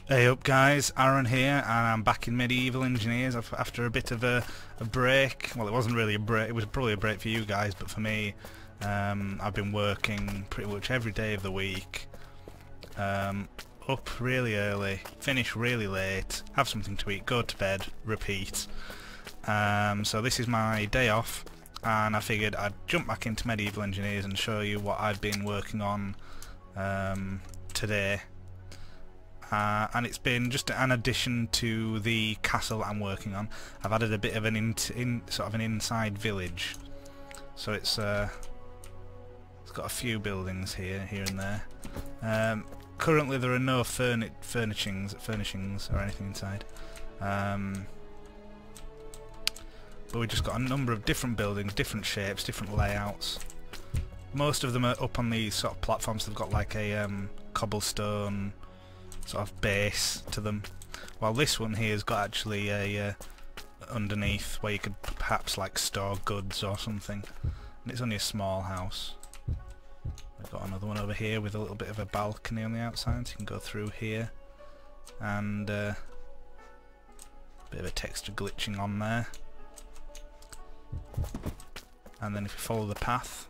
Hey up guys, Arron here, and I'm back in Medieval Engineers after a bit of a break. Well, it wasn't really a break, it was probably a break for you guys, but for me, I've been working pretty much every day of the week. Up really early, finish really late, have something to eat, go to bed, repeat. So this is my day off, and I figured I'd jump back into Medieval Engineers and show you what I've been working on today. And it's been just an addition to the castle I'm working on. I've added a bit of an sort of an inside village, so it's got a few buildings here and there. Currently there are no furnishings or anything inside, but we've just got a number of different buildings, different shapes, different layouts. Most of them are up on these sort of platforms. They've got like a cobblestone sort of base to them, while this one here has got actually a underneath where you could perhaps like store goods or something, and it's only a small house. I've got another one over here with a little bit of a balcony on the outside, so you can go through here, and a bit of a texture glitching on there. And then if you follow the path,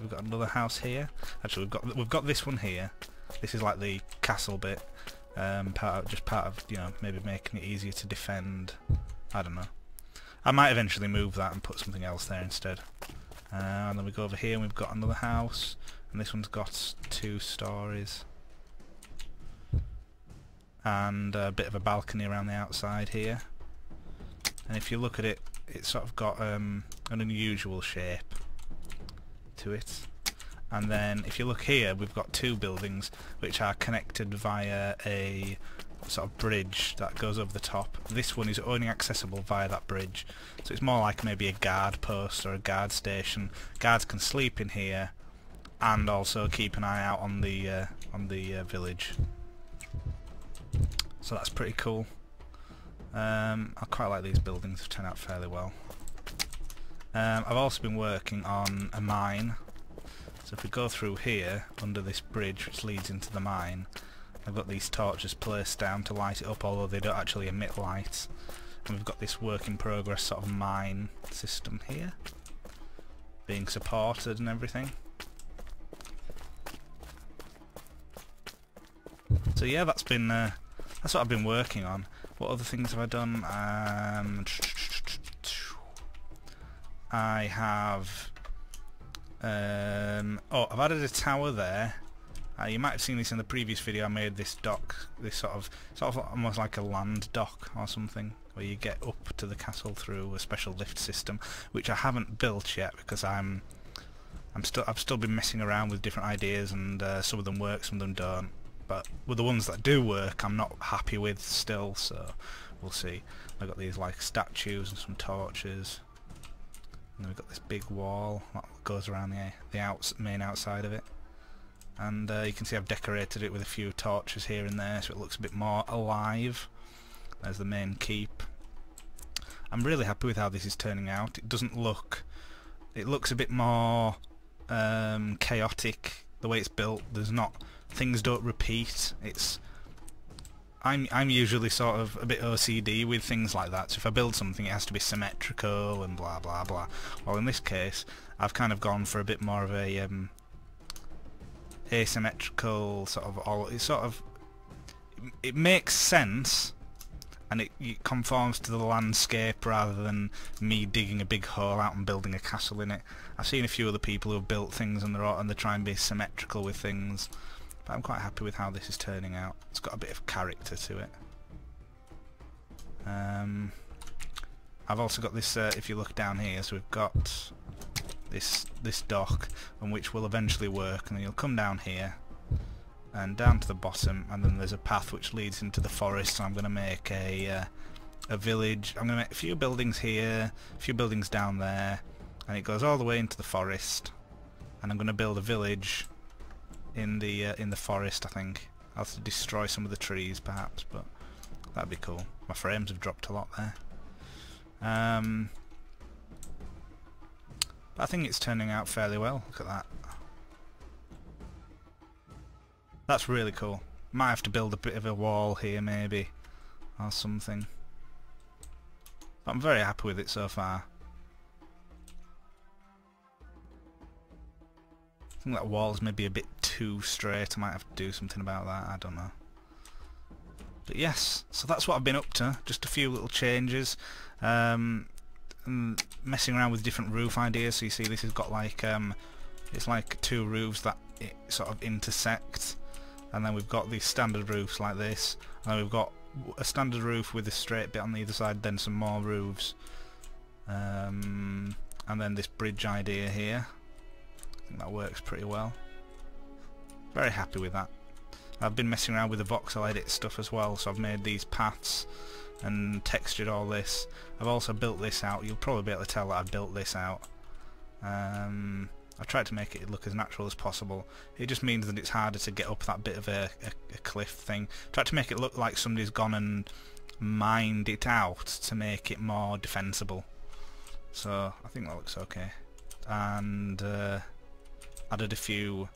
we've got another house here. Actually, we've got this one here. This is like the castle bit, part of you know, maybe making it easier to defend. I don't know. I might eventually move that and put something else there instead. And then we go over here and we've got another house, and this one's got 2 stories and a bit of a balcony around the outside here. And if you look at it, it's sort of got an unusual shape to it. And then if you look here, we've got 2 buildings which are connected via a sort of bridge that goes over the top. This one is only accessible via that bridge, so it's more like maybe a guard post or a guard station. Guards can sleep in here and also keep an eye out on the village. So that's pretty cool. I quite like these buildings, they've turned out fairly well. I've also been working on a mine. So if we go through here, under this bridge which leads into the mine, I've got these torches placed down to light it up, although they don't actually emit light. And we've got this work in progress sort of mine system here, being supported and everything. So yeah, that's what I've been working on. What other things have I done? I have I've added a tower there. You might have seen this in the previous video. I made this dock, this sort of almost like a land dock or something, where you get up to the castle through a special lift system, which I haven't built yet because I've still been messing around with different ideas, and some of them work, some of them don't. But with the ones that do work, I'm not happy with still, so we'll see. I've got these like statues and some torches. And then we've got this big wall that goes around the main outside of it, and you can see I've decorated it with a few torches here and there, so it looks a bit more alive. There's the main keep. I'm really happy with how this is turning out. It doesn't look. It looks a bit more chaotic the way it's built. There's not. Things don't repeat. I'm usually sort of a bit OCD with things like that, so if I build something it has to be symmetrical and blah blah blah. Well, in this case I've kind of gone for a bit more of a asymmetrical sort of it makes sense, and it conforms to the landscape rather than me digging a big hole out and building a castle in it. I've seen a few other people who have built things and they try and be symmetrical with things. But I'm quite happy with how this is turning out. It's got a bit of character to it. I've also got this, if you look down here, so we've got this dock, and which will eventually work, and then you'll come down here and down to the bottom, and then there's a path which leads into the forest. So I'm going to make a village. I'm going to make a few buildings here, a few buildings down there, and it goes all the way into the forest. And I'm going to build a village in the forest. I think I'll have to destroy some of the trees perhaps, but that'd be cool. My frames have dropped a lot there. But I think it's turning out fairly well. Look at that. That's really cool. Might have to build a bit of a wall here maybe, or something. But I'm very happy with it so far. I think that wall's maybe a bit too straight. I might have to do something about that, I don't know. But yes, so that's what I've been up to. Just a few little changes. Messing around with different roof ideas. So you see this has got like, it's like two roofs that it sort of intersect. And then we've got these standard roofs like this. And then we've got a standard roof with a straight bit on the either side, then some more roofs. And then this bridge idea here. I think that works pretty well. Very happy with that. I've been messing around with the voxel edit stuff as well, so I've made these paths and textured all this. I've also built this out. You'll probably be able to tell that I've built this out. I've tried to make it look as natural as possible. It just means that it's harder to get up that bit of a cliff thing. Tried to make it look like somebody's gone and mined it out to make it more defensible. So I think that looks okay. And added a few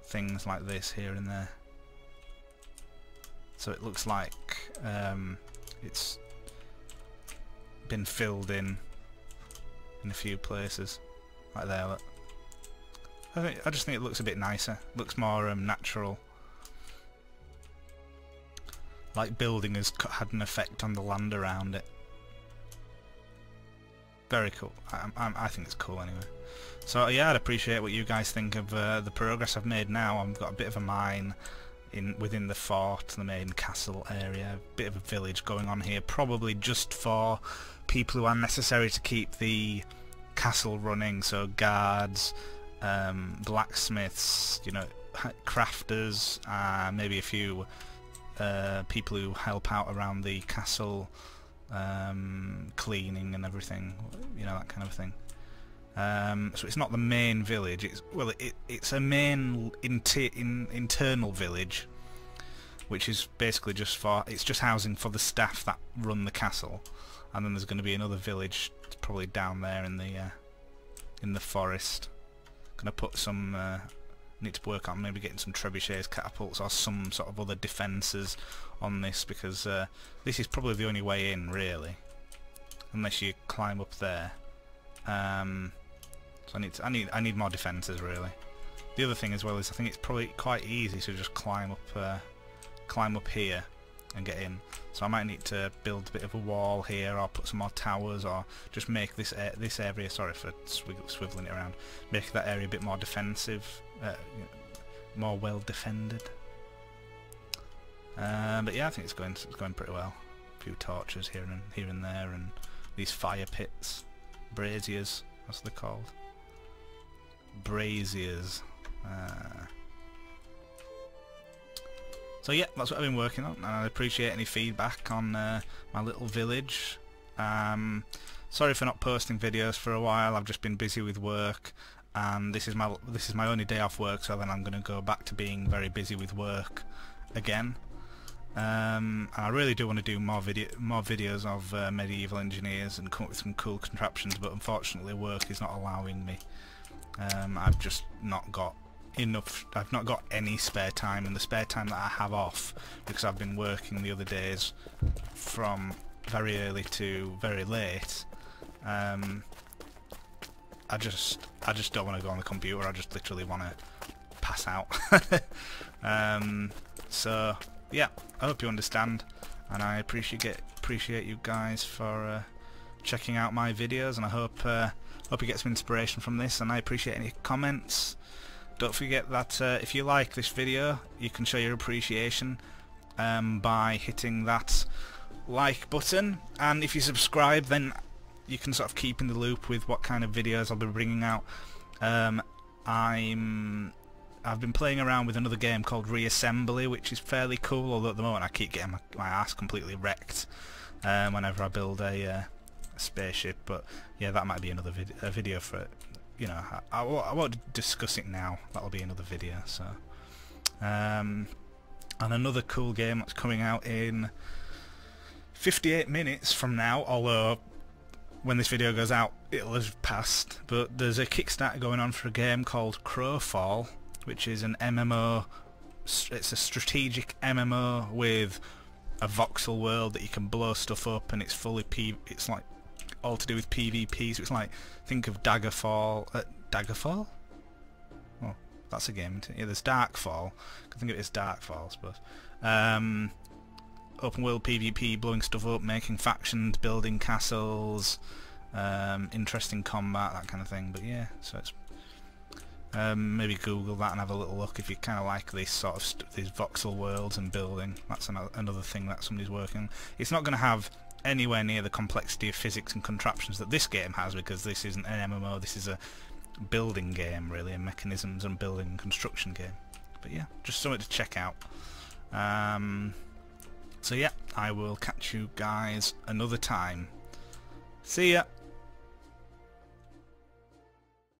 things like this here and there. So it looks like it's been filled in a few places. Like there, look. I just think it looks a bit nicer. Looks more natural. Like building has had an effect on the land around it. Very cool. I think it's cool anyway. So yeah, I'd appreciate what you guys think of the progress I've made now. I've got a bit of a mine within the fort, the main castle area. A bit of a village going on here, probably just for people who are necessary to keep the castle running. So guards, blacksmiths, you know, crafters, maybe a few people who help out around the castle, cleaning and everything, you know, that kind of thing. So it's not the main village. It's a main internal village, which is basically just it's just housing for the staff that run the castle, and then there's going to be another village probably down there in the forest. Going to put some. Need to work on maybe getting some trebuchets, catapults, or some sort of other defences on this, because this is probably the only way in, really, unless you climb up there. So I need more defences, really. The other thing as well is I think it's probably quite easy to just climb up here and get in. So I might need to build a bit of a wall here, or put some more towers, or just make this area. Sorry for swiveling it around. Make that area a bit more defensive, more well defended. But yeah, I think it's going pretty well. A few torches here and there, and these fire pits, braziers, what's they called? Braziers. So yeah, that's what I've been working on, and I appreciate any feedback on my little village. Sorry for not posting videos for a while. I've just been busy with work, and this is my only day off work, so then I'm going to go back to being very busy with work again. And I really do want to do more videos of medieval engineers and come up with some cool contraptions, but unfortunately work is not allowing me. I've just not got enough. I've not got any spare time, and the spare time that I have off, because I've been working the other days from very early to very late, I just don't want to go on the computer. I just literally want to pass out. So yeah, I hope you understand, and I appreciate you guys for checking out my videos, and I hope you get some inspiration from this, and I appreciate any comments. Don't forget that if you like this video, you can show your appreciation by hitting that like button, and if you subscribe, then you can sort of keep in the loop with what kind of videos I'll be bringing out. I've been playing around with another game called Reassembly, which is fairly cool, although at the moment I keep getting my ass completely wrecked whenever I build a spaceship. But yeah, that might be another video for it. You know, I won't discuss it now. That'll be another video. So, and another cool game that's coming out in 58 minutes from now, although when this video goes out it'll have passed. But there's a Kickstarter going on for a game called Crowfall, which is an MMO it's a strategic MMO with a voxel world that you can blow stuff up, and it's fully it's like all to do with PvP. So it's like, think of Daggerfall. Daggerfall? Oh, that's a game, isn't it? Yeah, there's Darkfall. I can think of it as Darkfall, I suppose. Open world PvP, blowing stuff up, making factions, building castles, interesting combat, that kind of thing. But yeah, so it's maybe Google that and have a little look if you kind of like this sort of these voxel worlds and building. That's another thing that somebody's working on. It's not going to have anywhere near the complexity of physics and contraptions that this game has, because this isn't an MMO. This is a building game, really, a mechanisms and building and construction game. But yeah, just something to check out. So yeah, I will catch you guys another time. See ya!